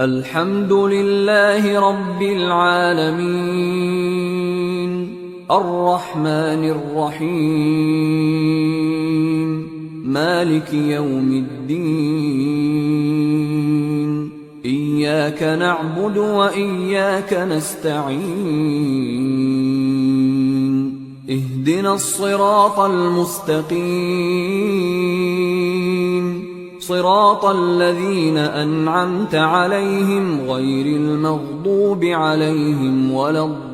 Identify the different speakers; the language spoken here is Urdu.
Speaker 1: الحمد لله رب العالمين الرحمن الرحيم مالك يوم الدين إياك نعبد وإياك نستعين اهدنا الصراط المستقيم صراط الذين أنعمت عليهم غير المغضوب عليهم ولا الضالين